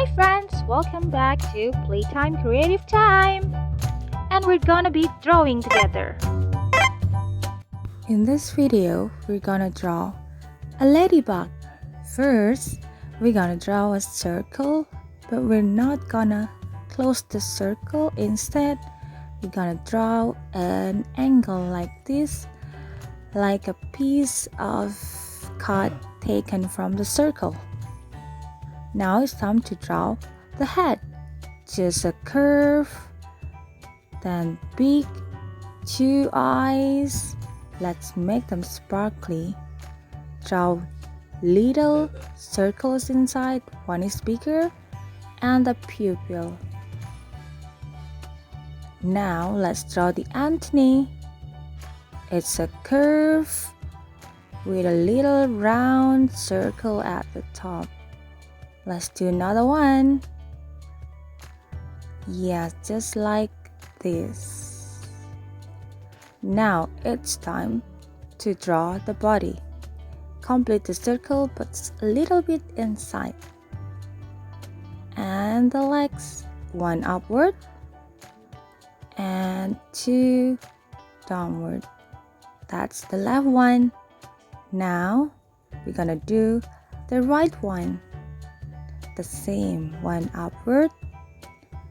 Hi friends, welcome back to Playtime Creative Time. And we're gonna be drawing together. In this video, we're gonna draw a ladybug. First, we're gonna draw a circle, but we're not gonna close the circle. Instead, we're gonna draw an angle like this, like a piece of cut taken from the circle. Now it's time to draw the head. Just a curve, then big, two eyes. Let's make them sparkly. Draw little circles inside. One is bigger, and the pupil. Now let's draw the antennae. It's a curve with a little round circle at the top. Let's do another one. Yeah, just like this. Now it's time to draw the body. Complete the circle, but a little bit inside. And the legs, one upward and two downward. That's the left one. Now we're gonna do the right one. The same, one upward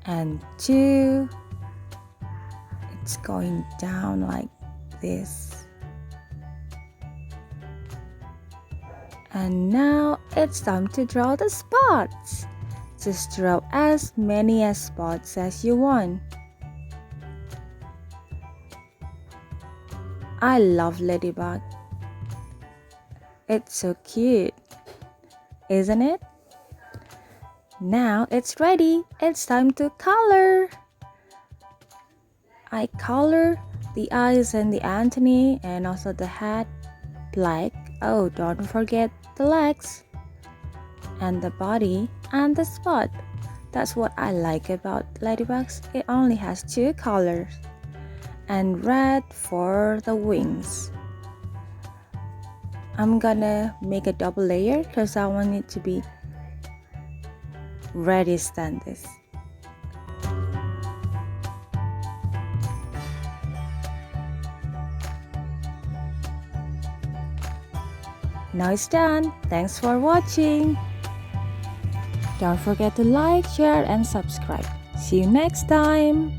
and two. It's going down like this. And now it's time to draw the spots. Just draw as many spots as you want. I love ladybug. It's so cute, isn't it? Now it's ready. It's time to color. I color the eyes and the antennae and also the head black. Oh, don't forget the legs and the body and the spot. That's what I like about ladybugs. It only has two colors and red for the wings. I'm gonna make a double layer because I want it to be ready to stand this. Now it's done. Thanks for watching. Don't forget to like, share, and subscribe. See you next time.